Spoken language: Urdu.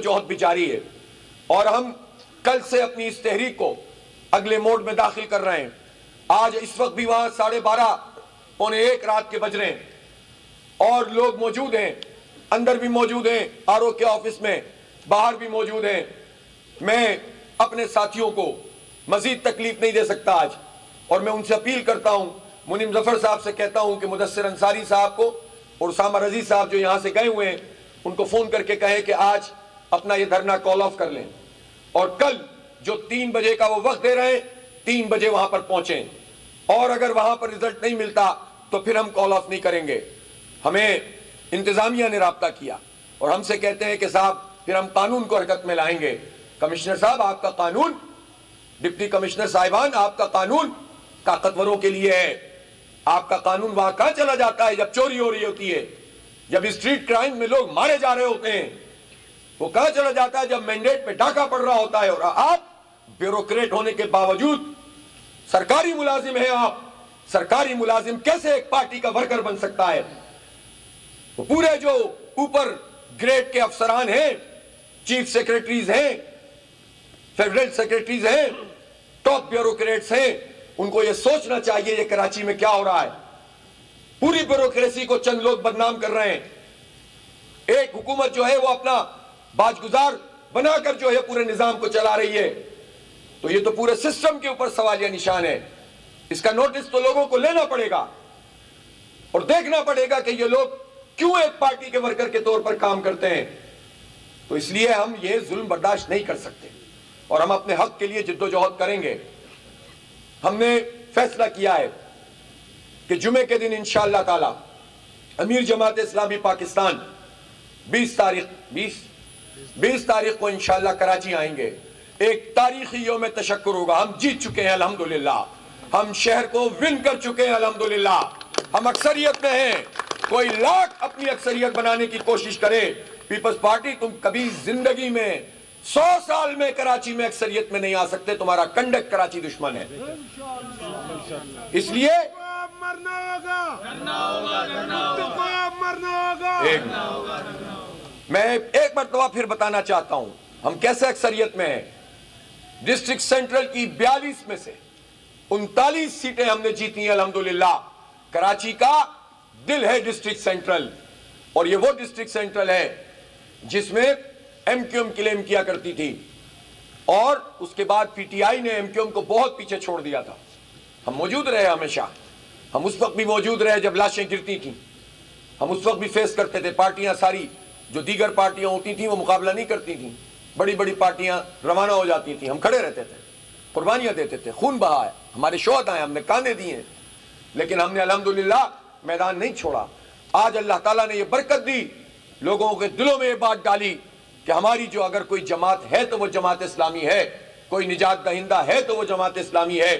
جہد بھی جاری ہے، اور ہم کل سے اپنی اس تحریک کو اگلے موڈ میں داخل کر رہے ہیں۔ آج اس وقت بھی وہاں 12:30 پونے 1 رات کے بج رہے ہیں، اور لوگ موجود ہیں، اندر بھی موجود ہیں RO کے آفس میں، باہر بھی موجود ہیں۔ میں اپنے ساتھیوں کو مزید تکلیف نہیں دے سکتا آج، اور میں ان سے اپیل کرتا ہوں، منیم ظفر صاحب سے کہتا ہوں کہ مدثر انصاری صاحب کو اور اسامہ رضی صاحب جو یہاں سے گئے ہوئے ہیں ان کو فون کر کے کہیں کہ آج اپنا یہ دھرنا کال آف کر لیں، اور کل جو 3 بجے کا وہ وقت دے رہے ہیں 3 بجے وہاں پر پہنچیں، اور اگر وہاں پر رزلٹ نہیں ملتا تو پھر ہم کال آف نہیں کریں گے۔ ہمیں انتظامیہ نے رابطہ کیا اور ہم سے کہتے ہیں کہ صاحب پھر ہم قانون کو حرکت میں لائیں گے۔ کمشنر صاحب آپ کا قانون، ڈپٹی کمشنر صاحبان آپ کا قانون طاقتوروں کے لیے ہے۔ آپ کا قانون وہاں کہاں چلا جاتا ہے جب چوری ہو رہی ہوتی ہے، جب اسٹریٹ کرائم میں لوگ مارے جا رہے ہوتے ہیں؟ وہ کہاں چلا جاتا ہے جب مینڈیٹ پہ ڈاکہ پڑ رہا ہوتا ہے؟ اور آپ بیوروکریٹ ہونے کے باوجود سرکاری ملازم ہیں۔ آپ سرکاری ملازم کیسے ایک پارٹی کا ورکر بن سکتا ہے؟ وہ پورے جو اوپر گریڈ کے افسران ہیں، چیف سیکریٹریز ہیں، فیڈرل سیکریٹریز ہیں، ٹاپ بیوروکریٹس ہیں، ان کو یہ سوچنا چاہیے یہ کراچی میں کیا ہو رہا ہے۔ پوری بیوروکریسی کو چند لوگ بدنام کر رہے ہیں۔ ایک حکومت جو ہے وہ اپنا باج گزار بنا کر جو ہے پورے نظام کو چلا رہی ہے، تو یہ تو پورے سسٹم کے اوپر سوالیہ نشان ہے۔ اس کا نوٹس تو لوگوں کو لینا پڑے گا اور دیکھنا پڑے گا کہ یہ لوگ کیوں ایک پارٹی کے ورکر کے طور پر کام کرتے ہیں۔ تو اس لیے ہم یہ ظلم برداشت نہیں کر سکتے اور ہم اپنے حق کے لیے جدوجہد کریں گے۔ ہم نے فیصلہ کیا ہے کہ جمعے کے دن انشاءاللہ تعالی امیر جماعت اسلامی پاکستان 20 تاریخ کو انشاءاللہ کراچی آئیں گے۔ ایک تاریخی یوم تشکر ہوگا۔ ہم جیت چکے ہیں الحمدللہ، ہم شہر کو ون کر چکے ہیں الحمدللہ، ہم اکثریت میں ہیں۔ کوئی لاکھ اپنی اکثریت بنانے کی کوشش کرے، پیپلز پارٹی تم کبھی زندگی میں 100 سال میں کراچی میں اکثریت میں نہیں آ سکتے، تمہارا کنڈک کراچی دشمن ہے۔ اس لیے میں ایک مرتبہ پھر بتانا چاہتا ہوں ہم کیسے اکثریت میں ہیں۔ ڈسٹرکٹ سینٹرل کی 42 میں سے 39 سیٹیں ہم نے جیتی ہیں الحمدللہ۔ کراچی کا دل ہے ڈسٹرکٹ سینٹرل، اور یہ وہ ڈسٹرکٹ سینٹرل ہے جس میں ایم کیو ایم کلیم کیا کرتی تھی، اور اس کے بعد پی ٹی آئی نے ایم کیو ایم کو بہت پیچھے چھوڑ دیا تھا۔ ہم موجود رہے ہمیشہ، ہم اس وقت بھی موجود رہے جب لاشیں گرتی تھیں، ہم اس وقت بھی فیس کرتے تھے۔ پارٹیاں ساری جو دیگر پارٹیاں ہوتی تھیں وہ مقابلہ نہیں کرتی تھیں، بڑی بڑی پارٹیاں روانہ ہو جاتی تھیں، ہم کھڑے رہتے تھے، قربانیاں دیتے تھے، خون بہا ہے، ہمارے شہداء ہیں، ہم نے کاندھے دیے ہیں، لیکن ہم نے الحمدللہ میدان نہیں چھوڑا۔ آج اللہ تعالیٰ نے یہ برکت دی، لوگوں کے دلوں میں یہ بات ڈالی کہ ہماری جو اگر کوئی جماعت ہے تو وہ جماعت اسلامی ہے، کوئی نجات دہندہ ہے تو وہ جماعت اسلامی ہے۔